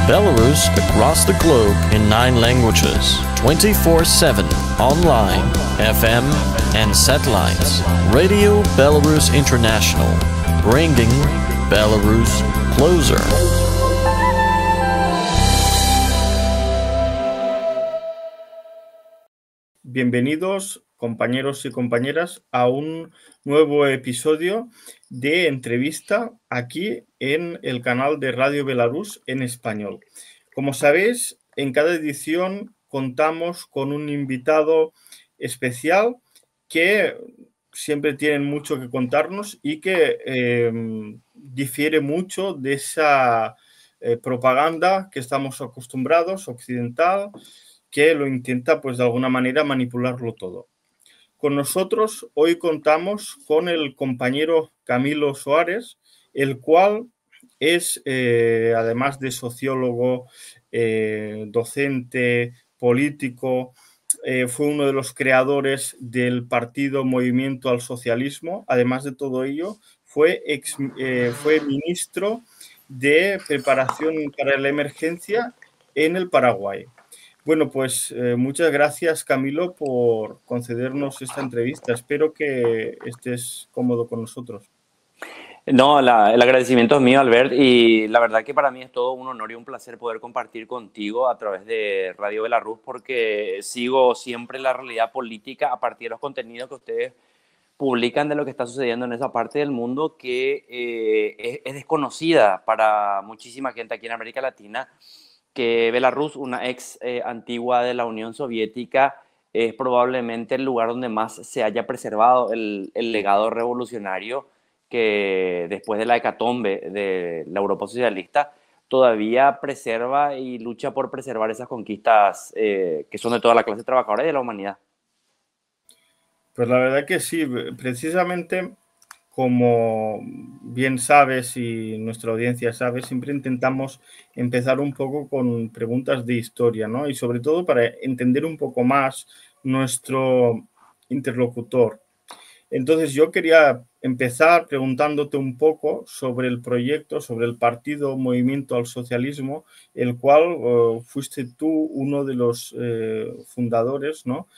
Belarus across the globe in 9 languages, 24/7, online, FM, and satellites. Radio Belarus International, bringing Belarus closer. Bienvenidos, compañeros y compañeras, a un nuevo episodio de entrevista aquí en el canal de Radio Belarus en español. Como sabéis, en cada edición contamos con un invitado especial que siempre tienen mucho que contarnos y que difiere mucho de esa propaganda que estamos acostumbrados, occidental, que lo intenta, pues, de alguna manera manipularlo todo. Con nosotros hoy contamos con el compañero Camilo Soares, el cual es, además de sociólogo, docente, político, fue uno de los creadores del partido Movimiento al Socialismo. Además de todo ello, fue ministro de Preparación para la Emergencia en el Paraguay. Bueno, pues muchas gracias, Camilo, por concedernos esta entrevista. Espero que estés cómodo con nosotros. No, el agradecimiento es mío, Albert, y la verdad que para mí es todo un honor y un placer poder compartir contigo a través de Radio Belarus, porque sigo siempre la realidad política a partir de los contenidos que ustedes publican de lo que está sucediendo en esa parte del mundo que es desconocida para muchísima gente aquí en América Latina, que Belarus, una ex antigua de la Unión Soviética, es probablemente el lugar donde más se haya preservado el legado revolucionario que después de la hecatombe de la Europa socialista todavía preserva y lucha por preservar esas conquistas que son de toda la clase trabajadora y de la humanidad. Pues la verdad que sí, precisamente como bien sabes y nuestra audiencia sabe, siempre intentamos empezar un poco con preguntas de historia, ¿no? Y sobre todo para entender un poco más nuestro interlocutor. Entonces yo quería empezar preguntándote un poco sobre el proyecto, sobre el partido Movimiento al Socialismo, el cual fuiste tú uno de los fundadores, ¿no?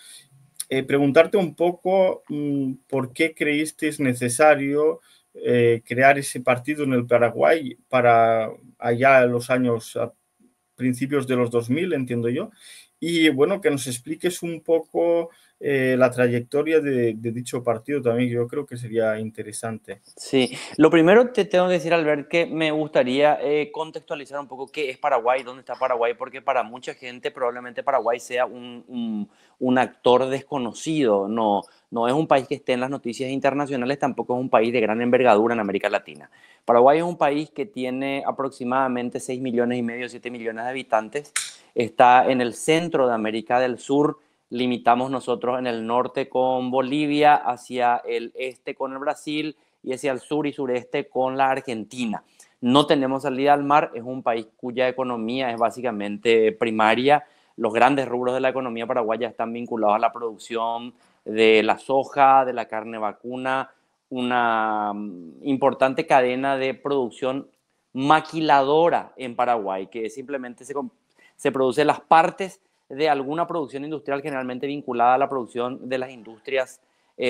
Preguntarte un poco por qué creísteis necesario crear ese partido en el Paraguay para allá en los años, a principios de los 2000, entiendo yo. Y bueno, que nos expliques un poco la trayectoria de dicho partido también, yo creo que sería interesante. Sí, lo primero te tengo que decir, Albert, que me gustaría contextualizar un poco qué es Paraguay, dónde está Paraguay, porque para mucha gente probablemente Paraguay sea un actor desconocido. No es un país que esté en las noticias internacionales, tampoco es un país de gran envergadura en América Latina. Paraguay es un país que tiene aproximadamente 6,5 millones, 7 millones de habitantes. Está en el centro de América del Sur. Limitamos nosotros en el norte con Bolivia, hacia el este con el Brasil y hacia el sur y sureste con la Argentina. No tenemos salida al mar, es un país cuya economía es básicamente primaria. Los grandes rubros de la economía paraguaya están vinculados a la producción de la soja, de la carne vacuna, una importante cadena de producción maquiladora en Paraguay, que simplemente se produce las partes de alguna producción industrial generalmente vinculada a la producción de las industrias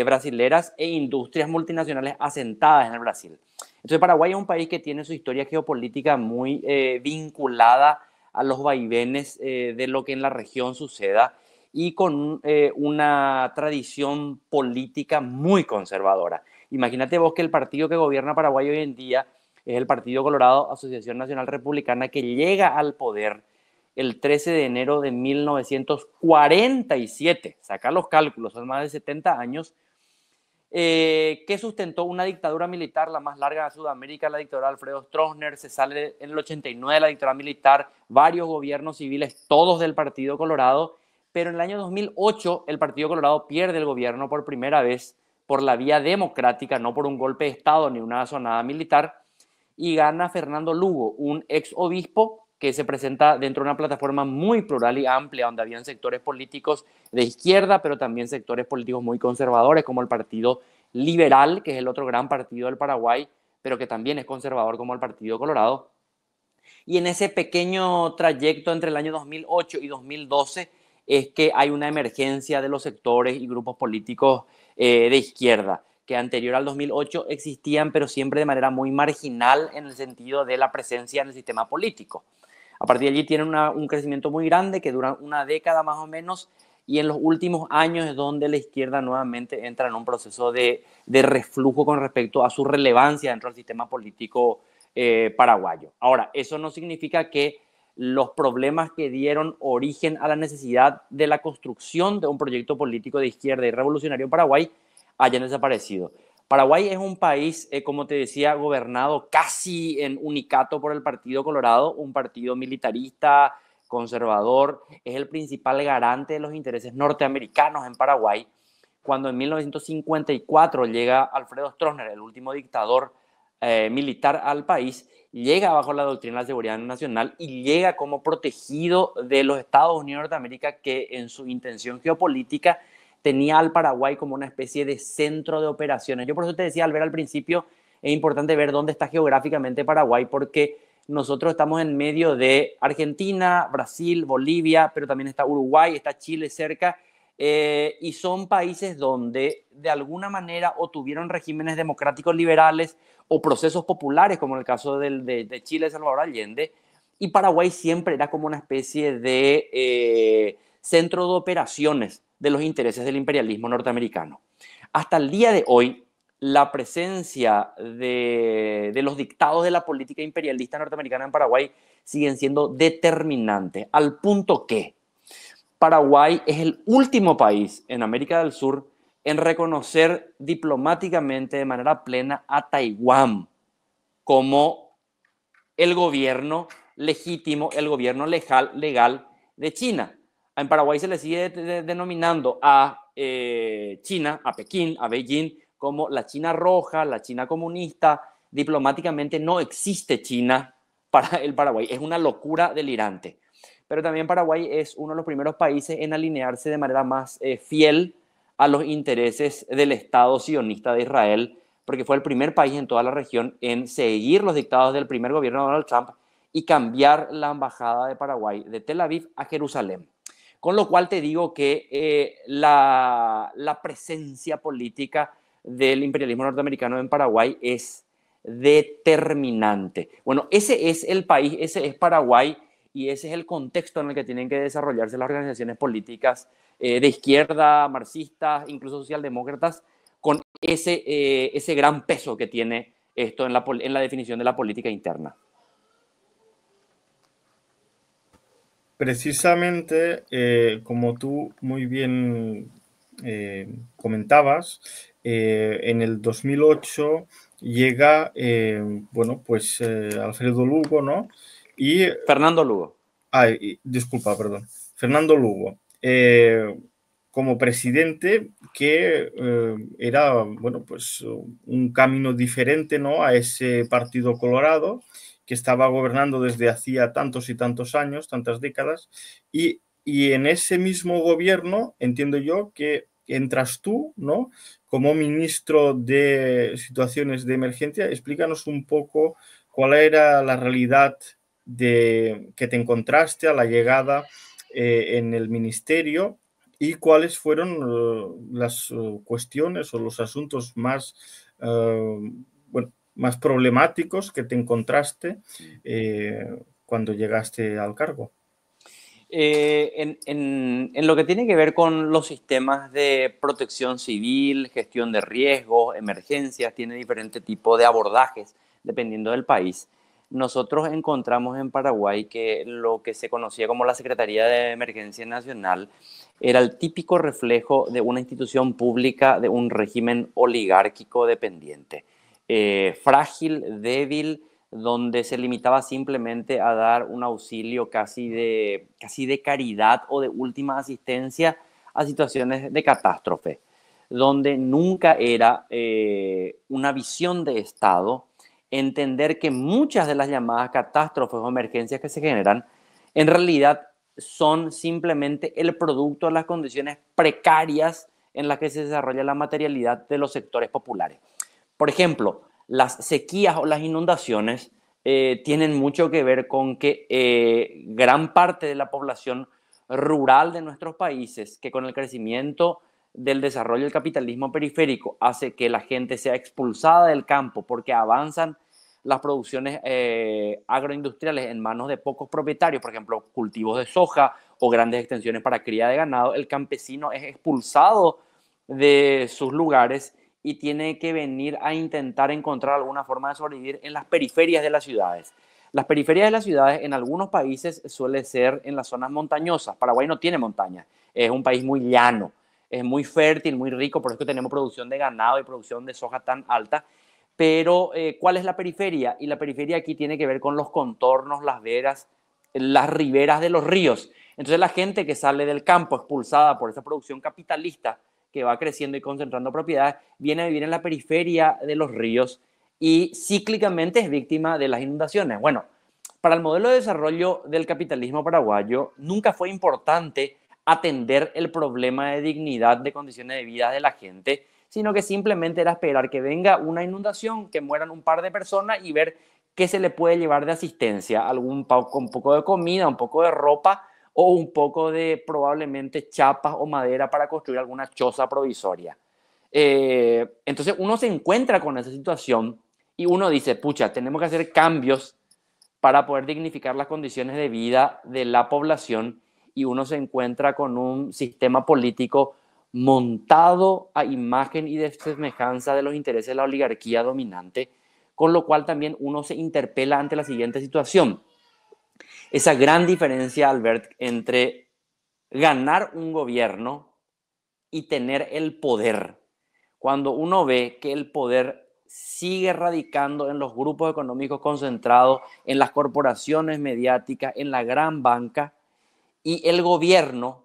brasileras e industrias multinacionales asentadas en el Brasil. Entonces Paraguay es un país que tiene su historia geopolítica muy vinculada a los vaivenes de lo que en la región suceda y con una tradición política muy conservadora. Imagínate vos que el partido que gobierna Paraguay hoy en día es el Partido Colorado, Asociación Nacional Republicana, que llega al poder el 13 de enero de 1947, saca los cálculos, son más de 70 años, que sustentó una dictadura militar, la más larga de Sudamérica, la dictadura de Alfredo Stroessner. Se sale en el 89 de la dictadura militar, varios gobiernos civiles, todos del Partido Colorado, pero en el año 2008 el Partido Colorado pierde el gobierno por primera vez por la vía democrática, no por un golpe de Estado ni una asonada militar, y gana Fernando Lugo, un ex obispo que se presenta dentro de una plataforma muy plural y amplia, donde habían sectores políticos de izquierda, pero también sectores políticos muy conservadores, como el Partido Liberal, que es el otro gran partido del Paraguay, pero que también es conservador como el Partido Colorado. Y en ese pequeño trayecto entre el año 2008 y 2012 es que hay una emergencia de los sectores y grupos políticos de izquierda, que anterior al 2008 existían, pero siempre de manera muy marginal en el sentido de la presencia en el sistema político. A partir de allí tienen un crecimiento muy grande que dura una década más o menos, y en los últimos años es donde la izquierda nuevamente entra en un proceso de reflujo con respecto a su relevancia dentro del sistema político paraguayo. Ahora, eso no significa que los problemas que dieron origen a la necesidad de la construcción de un proyecto político de izquierda y revolucionario en Paraguay hayan desaparecido. Paraguay es un país, como te decía, gobernado casi en unicato por el Partido Colorado, un partido militarista, conservador, es el principal garante de los intereses norteamericanos en Paraguay. Cuando en 1954 llega Alfredo Stroessner, el último dictador militar al país, llega bajo la doctrina de la seguridad nacional y llega como protegido de los Estados Unidos de Norteamérica, que en su intención geopolítica tenía al Paraguay como una especie de centro de operaciones. Yo por eso te decía, al ver al principio, es importante ver dónde está geográficamente Paraguay, porque nosotros estamos en medio de Argentina, Brasil, Bolivia, pero también está Uruguay, está Chile cerca, y son países donde de alguna manera o tuvieron regímenes democráticos liberales o procesos populares, como en el caso de Chile, Salvador Allende, y Paraguay siempre era como una especie de centro de operaciones de los intereses del imperialismo norteamericano. Hasta el día de hoy, la presencia de los dictados de la política imperialista norteamericana en Paraguay siguen siendo determinantes, al punto que Paraguay es el último país en América del Sur en reconocer diplomáticamente de manera plena a Taiwán como el gobierno legítimo, el gobierno legal de China. En Paraguay se le sigue denominando a China, a Pekín, a Beijing, como la China roja, la China comunista. Diplomáticamente no existe China para el Paraguay. Es una locura delirante. Pero también Paraguay es uno de los primeros países en alinearse de manera más fiel a los intereses del Estado sionista de Israel, porque fue el primer país en toda la región en seguir los dictados del primer gobierno de Donald Trump y cambiar la embajada de Paraguay de Tel Aviv a Jerusalén. Con lo cual te digo que la presencia política del imperialismo norteamericano en Paraguay es determinante. Bueno, ese es el país, ese es Paraguay, y ese es el contexto en el que tienen que desarrollarse las organizaciones políticas de izquierda, marxistas, incluso socialdemócratas, con ese gran peso que tiene esto en la definición de la política interna. Precisamente, como tú muy bien comentabas, en el 2008 llega, bueno, pues Alfredo Lugo, ¿no? Y Fernando Lugo. Disculpa, perdón. Fernando Lugo, como presidente, que era, bueno, pues un camino diferente, ¿no?, a ese Partido Colorado que estaba gobernando desde hacía tantos y tantos años, tantas décadas, y en ese mismo gobierno, entiendo yo, que entras tú, ¿no?, como ministro de situaciones de emergencia. Explícanos un poco cuál era la realidad que te encontraste a la llegada en el ministerio y cuáles fueron las cuestiones o los asuntos más, bueno, más problemáticos que te encontraste cuando llegaste al cargo. En lo que tiene que ver con los sistemas de protección civil, gestión de riesgos, emergencias, tiene diferente tipo de abordajes dependiendo del país. Nosotros encontramos en Paraguay que lo que se conocía como la Secretaría de Emergencia Nacional era el típico reflejo de una institución pública de un régimen oligárquico dependiente, frágil, débil, donde se limitaba simplemente a dar un auxilio casi de caridad o de última asistencia a situaciones de catástrofe, donde nunca era una visión de Estado entender que muchas de las llamadas catástrofes o emergencias que se generan en realidad son simplemente el producto de las condiciones precarias en las que se desarrolla la materialidad de los sectores populares. Por ejemplo, las sequías o las inundaciones tienen mucho que ver con que gran parte de la población rural de nuestros países, que con el crecimiento del desarrollo del capitalismo periférico hace que la gente sea expulsada del campo porque avanzan las producciones agroindustriales en manos de pocos propietarios, por ejemplo, cultivos de soja o grandes extensiones para cría de ganado, el campesino es expulsado de sus lugares y tiene que venir a intentar encontrar alguna forma de sobrevivir en las periferias de las ciudades. Las periferias de las ciudades en algunos países suele ser en las zonas montañosas. Paraguay no tiene montañas, es un país muy llano, es muy fértil, muy rico, por eso tenemos producción de ganado y producción de soja tan alta. Pero, ¿cuál es la periferia? Y la periferia aquí tiene que ver con los contornos, las veras, las riberas de los ríos. Entonces la gente que sale del campo expulsada por esa producción capitalista que va creciendo y concentrando propiedades, viene a vivir en la periferia de los ríos y cíclicamente es víctima de las inundaciones. Bueno, para el modelo de desarrollo del capitalismo paraguayo nunca fue importante atender el problema de dignidad de condiciones de vida de la gente, sino que simplemente era esperar que venga una inundación, que mueran un par de personas y ver qué se le puede llevar de asistencia, un poco de comida, un poco de ropa o un poco de probablemente chapas o madera para construir alguna choza provisoria. Entonces uno se encuentra con esa situación y uno dice, pucha, tenemos que hacer cambios para poder dignificar las condiciones de vida de la población y uno se encuentra con un sistema político montado a imagen y de semejanza de los intereses de la oligarquía dominante, con lo cual también uno se interpela ante la siguiente situación. Esa gran diferencia, Albert, entre ganar un gobierno y tener el poder. Cuando uno ve que el poder sigue radicando en los grupos económicos concentrados, en las corporaciones mediáticas, en la gran banca, y el gobierno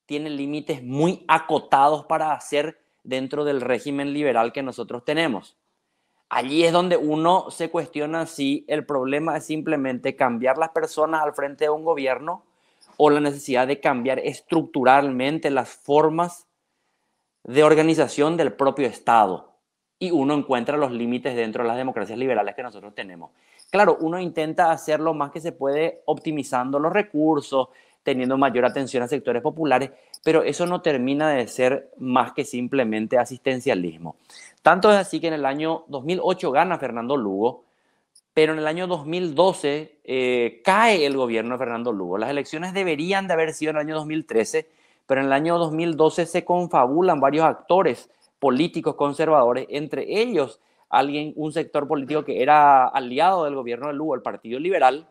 tiene límites muy acotados para hacer dentro del régimen liberal que nosotros tenemos. Allí es donde uno se cuestiona si el problema es simplemente cambiar las personas al frente de un gobierno o la necesidad de cambiar estructuralmente las formas de organización del propio Estado. Y uno encuentra los límites dentro de las democracias liberales que nosotros tenemos. Claro, uno intenta hacer lo más que se puede optimizando los recursos, teniendo mayor atención a sectores populares, pero eso no termina de ser más que simplemente asistencialismo. Tanto es así que en el año 2008 gana Fernando Lugo, pero en el año 2012 cae el gobierno de Fernando Lugo. Las elecciones deberían de haber sido en el año 2013, pero en el año 2012 se confabulan varios actores políticos conservadores, entre ellos un sector político que era aliado del gobierno de Lugo, el Partido Liberal,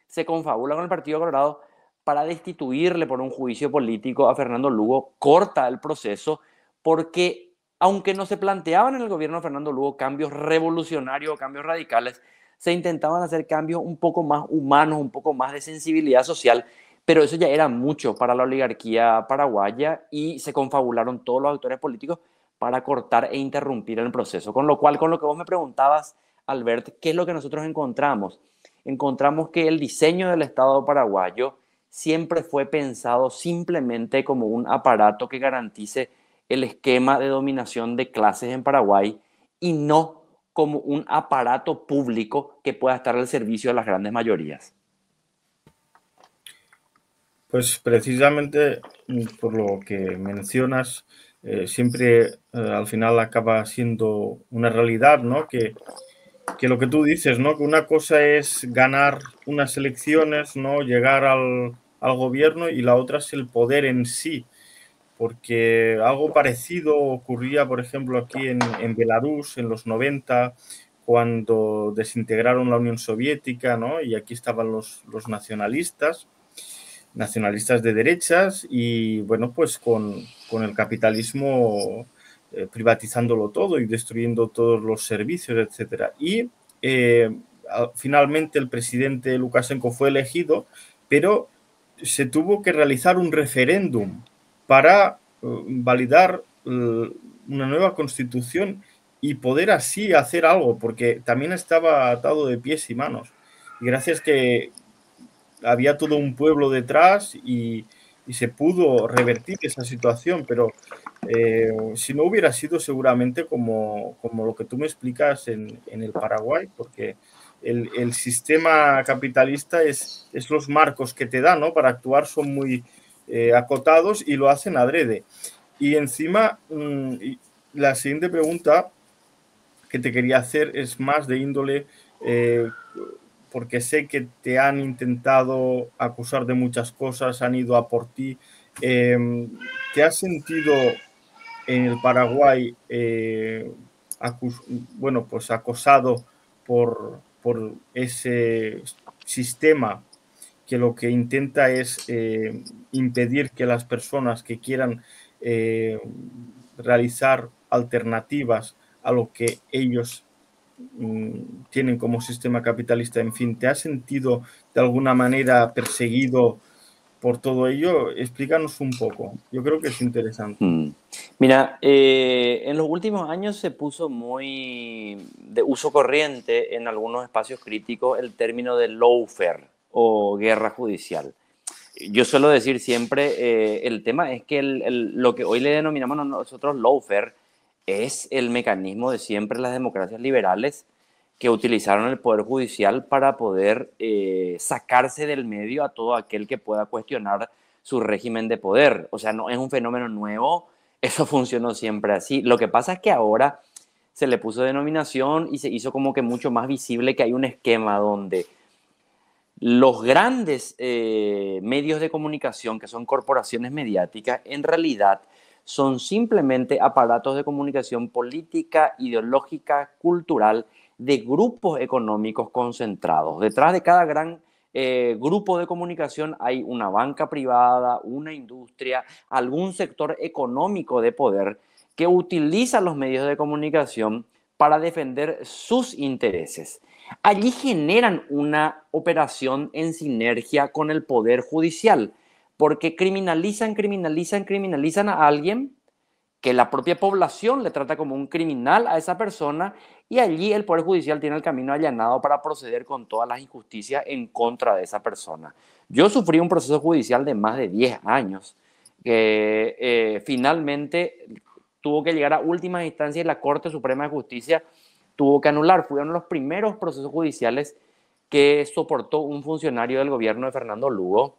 se confabula con el Partido Colorado para destituirle por un juicio político a Fernando Lugo, corta el proceso, porque aunque no se planteaban en el gobierno de Fernando Lugo cambios revolucionarios o cambios radicales, se intentaban hacer cambios un poco más humanos, un poco más de sensibilidad social, pero eso ya era mucho para la oligarquía paraguaya y se confabularon todos los actores políticos para cortar e interrumpir el proceso. Con lo cual, con lo que vos me preguntabas, Albert, ¿qué es lo que nosotros encontramos? Encontramos que el diseño del Estado paraguayo siempre fue pensado simplemente como un aparato que garantice el esquema de dominación de clases en Paraguay y no como un aparato público que pueda estar al servicio de las grandes mayorías. Pues precisamente por lo que mencionas, siempre al final acaba siendo una realidad, ¿no? Que lo que tú dices, ¿no? Que una cosa es ganar unas elecciones, ¿no? Llegar al gobierno y la otra es el poder en sí. Porque algo parecido ocurría, por ejemplo, aquí en Belarus en los 90, cuando desintegraron la Unión Soviética, ¿no? Y aquí estaban los nacionalistas de derechas y, bueno, pues con el capitalismo privatizándolo todo y destruyendo todos los servicios, etcétera. Y finalmente el presidente Lukashenko fue elegido, pero se tuvo que realizar un referéndum para validar una nueva constitución y poder así hacer algo, porque también estaba atado de pies y manos. Y gracias que había todo un pueblo detrás y se pudo revertir esa situación, pero si no hubiera sido seguramente como lo que tú me explicas en el Paraguay, porque el sistema capitalista es los marcos que te da, ¿no? Para actuar son muy acotados y lo hacen adrede. Y encima, la siguiente pregunta que te quería hacer es más de índole, porque sé que te han intentado acusar de muchas cosas, han ido a por ti. ¿Te has sentido en el Paraguay bueno, pues acosado por ese sistema que lo que intenta es impedir que las personas que quieran realizar alternativas a lo que ellos tienen como sistema capitalista? En fin, ¿te has sentido de alguna manera perseguido por todo ello? Explícanos un poco. Yo creo que es interesante. Mira, en los últimos años se puso muy de uso corriente en algunos espacios críticos el término de lawfare o guerra judicial. Yo suelo decir siempre, el tema es que lo que hoy le denominamos nosotros lawfare es el mecanismo de siempre las democracias liberales que utilizaron el Poder Judicial para poder sacarse del medio a todo aquel que pueda cuestionar su régimen de poder. O sea, no es un fenómeno nuevo, eso funcionó siempre así. Lo que pasa es que ahora se le puso denominación y se hizo como que mucho más visible que hay un esquema donde los grandes medios de comunicación, que son corporaciones mediáticas, en realidad son simplemente aparatos de comunicación política, ideológica, cultural, de grupos económicos concentrados. Detrás de cada gran grupo de comunicación hay una banca privada, una industria, algún sector económico de poder que utiliza los medios de comunicación para defender sus intereses. Allí generan una operación en sinergia con el Poder Judicial, porque criminalizan a alguien que la propia población le trata como un criminal a esa persona, y allí el Poder Judicial tiene el camino allanado para proceder con todas las injusticias en contra de esa persona. Yo sufrí un proceso judicial de más de 10 años que finalmente tuvo que llegar a últimas instancias y la Corte Suprema de Justicia tuvo que anular. Fue uno de los primeros procesos judiciales que soportó un funcionario del gobierno de Fernando Lugo,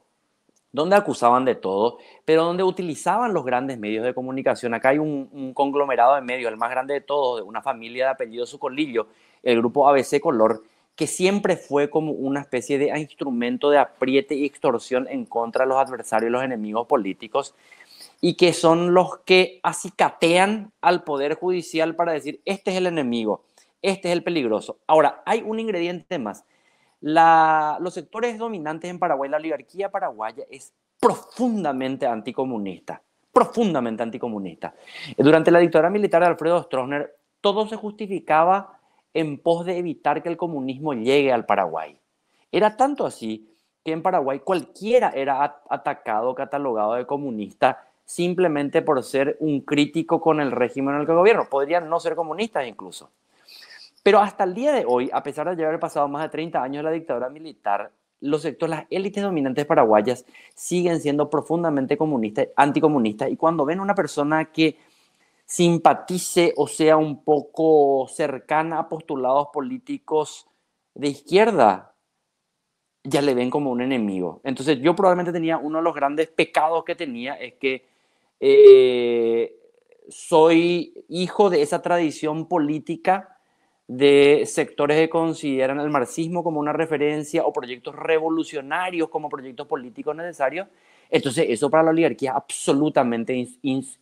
donde acusaban de todo, pero donde utilizaban los grandes medios de comunicación. Acá hay un conglomerado de medios, el más grande de todos, de una familia de apellido Sucolillo, el grupo ABC Color, que siempre fue como una especie de instrumento de apriete y extorsión en contra de los adversarios y los enemigos políticos, y que son los que acicatean al Poder Judicial para decir, este es el enemigo, este es el peligroso. Ahora, hay un ingrediente más. Los sectores dominantes en Paraguay, la oligarquía paraguaya, es profundamente anticomunista, profundamente anticomunista. Durante la dictadura militar de Alfredo Stroessner, todo se justificaba en pos de evitar que el comunismo llegue al Paraguay. Era tanto así que en Paraguay cualquiera era atacado, catalogado de comunista, simplemente por ser un crítico con el régimen en el que gobierno. Podrían no ser comunistas incluso. Pero hasta el día de hoy, a pesar de haber pasado más de 30 años de la dictadura militar, las élites dominantes paraguayas siguen siendo profundamente anticomunistas, y cuando ven una persona que simpatice o sea un poco cercana a postulados políticos de izquierda, ya le ven como un enemigo. Entonces yo probablemente tenía uno de los grandes pecados que tenía, es que soy hijo de esa tradición política de sectores que consideran el marxismo como una referencia o proyectos revolucionarios como proyectos políticos necesarios. Entonces eso para la oligarquía es absolutamente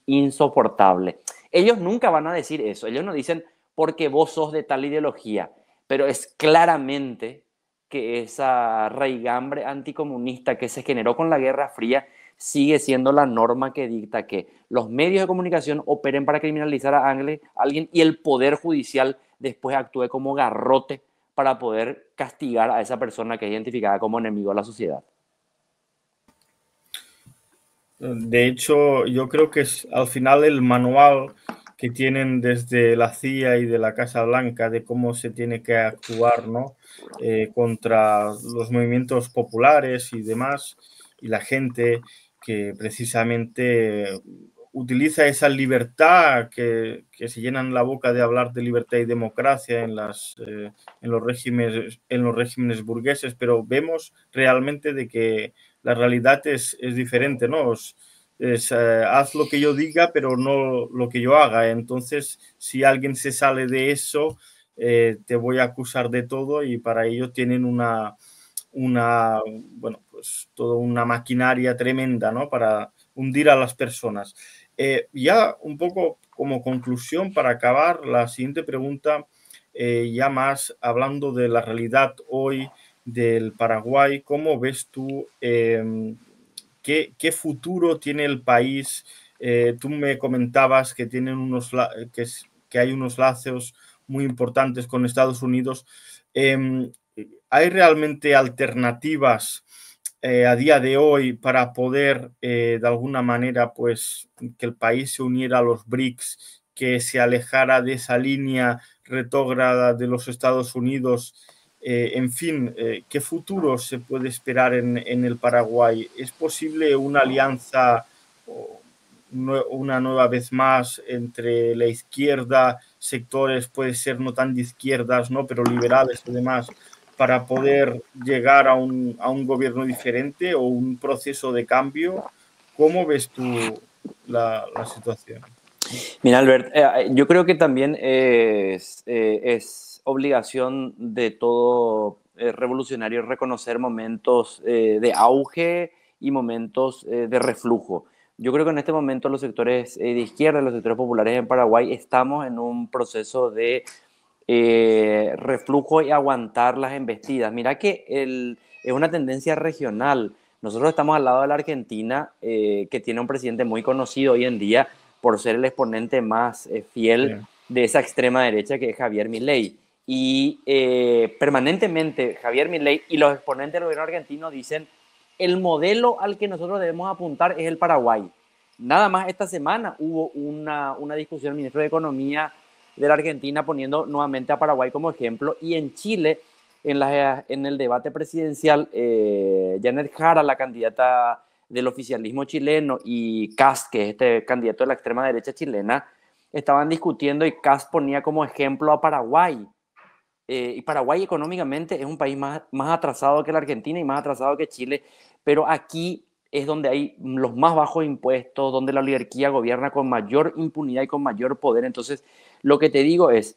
insoportable. Ellos nunca van a decir eso, ellos no dicen porque vos sos de tal ideología, pero es claramente que esa raigambre anticomunista que se generó con la Guerra Fría sigue siendo la norma que dicta que los medios de comunicación operen para criminalizar a alguien y el Poder Judicial después actúe como garrote para poder castigar a esa persona que es identificada como enemigo de la sociedad. De hecho, yo creo que es al final el manual que tienen desde la CIA y de la Casa Blanca de cómo se tiene que actuar, ¿no? Contra los movimientos populares y demás, y la gente que precisamente utiliza esa libertad que se llenan la boca de hablar de libertad y democracia en los regímenes burgueses, pero vemos realmente de que la realidad es diferente, ¿no? Haz lo que yo diga, pero no lo que yo haga. Entonces, si alguien se sale de eso, te voy a acusar de todo, y para ello tienen bueno, pues toda una maquinaria tremenda, ¿no? Para hundir a las personas. Ya un poco como conclusión, para acabar, la siguiente pregunta, ya más hablando de la realidad hoy del Paraguay, ¿cómo ves tú qué futuro tiene el país? Tú me comentabas que que hay unos lazos muy importantes con Estados Unidos. ¿Hay realmente alternativas a día de hoy para poder, de alguna manera, pues, que el país se uniera a los BRICS, que se alejara de esa línea retrógrada de los Estados Unidos? En fin, ¿qué futuro se puede esperar en el Paraguay? ¿Es posible una alianza, una nueva vez más, entre la izquierda, sectores, puede ser no tan de izquierdas, ¿no?, pero liberales y demás, para poder llegar a un gobierno diferente o un proceso de cambio? ¿Cómo ves tú la situación? Mira, Albert, yo creo que también es obligación de todo revolucionario reconocer momentos de auge y momentos de reflujo. Yo creo que en este momento los sectores de izquierda, los sectores populares en Paraguay, estamos en un proceso de reflujo y aguantar las embestidas. Mira que es una tendencia regional. Nosotros estamos al lado de la Argentina, que tiene un presidente muy conocido hoy en día por ser el exponente más fiel Sí. de esa extrema derecha, que es Javier Milei. Y permanentemente Javier Milei y los exponentes del gobierno argentino dicen: el modelo al que nosotros debemos apuntar es el Paraguay. Nada más esta semana hubo una discusión, el ministro de Economía de la Argentina poniendo nuevamente a Paraguay como ejemplo, y en Chile, en el debate presidencial, Janet Jara, la candidata del oficialismo chileno, y Kast, que es este candidato de la extrema derecha chilena, estaban discutiendo, y Kast ponía como ejemplo a Paraguay. Y Paraguay económicamente es un país más atrasado que la Argentina y más atrasado que Chile, pero aquí es donde hay los más bajos impuestos, donde la oligarquía gobierna con mayor impunidad y con mayor poder. Entonces, lo que te digo es,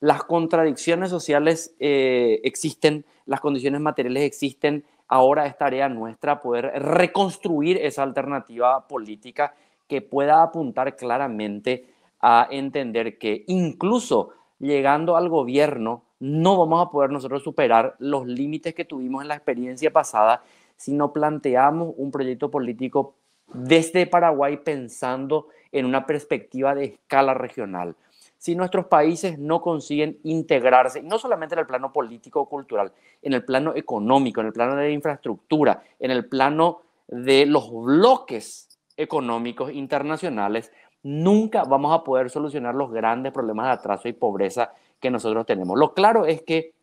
las contradicciones sociales existen, las condiciones materiales existen. Ahora es tarea nuestra poder reconstruir esa alternativa política que pueda apuntar claramente a entender que incluso llegando al gobierno no vamos a poder nosotros superar los límites que tuvimos en la experiencia pasada si no planteamos un proyecto político desde Paraguay pensando en una perspectiva de escala regional. Si nuestros países no consiguen integrarse, no solamente en el plano político o cultural, en el plano económico, en el plano de infraestructura, en el plano de los bloques económicos internacionales, nunca vamos a poder solucionar los grandes problemas de atraso y pobreza que nosotros tenemos. Lo claro es que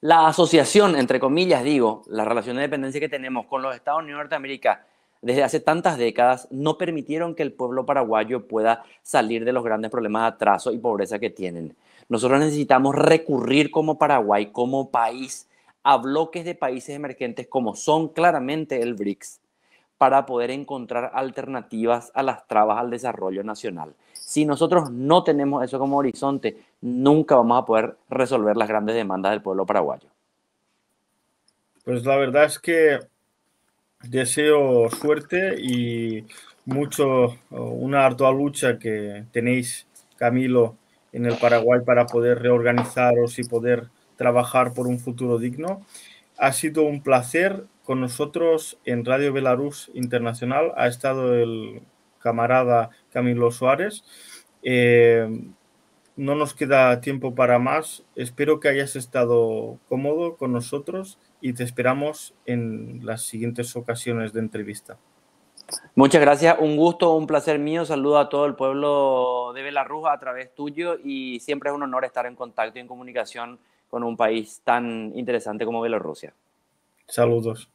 la asociación, entre comillas, digo, la relación de dependencia que tenemos con los Estados Unidos de Norteamérica desde hace tantas décadas no permitieron que el pueblo paraguayo pueda salir de los grandes problemas de atraso y pobreza que tienen. Nosotros necesitamos recurrir como Paraguay, como país, a bloques de países emergentes como son claramente el BRICS, para poder encontrar alternativas a las trabas al desarrollo nacional. Si nosotros no tenemos eso como horizonte, nunca vamos a poder resolver las grandes demandas del pueblo paraguayo. Pues la verdad es que deseo suerte y una ardua lucha que tenéis, Camilo, en el Paraguay para poder reorganizaros y poder trabajar por un futuro digno. Ha sido un placer. Con nosotros en Radio Belarus Internacional ha estado el camarada Camilo Suárez. No nos queda tiempo para más. Espero que hayas estado cómodo con nosotros y te esperamos en las siguientes ocasiones de entrevista. Muchas gracias, un gusto, un placer mío. Saludo a todo el pueblo de Belarus a través tuyo, y siempre es un honor estar en contacto y en comunicación con un país tan interesante como Bielorrusia. Saludos.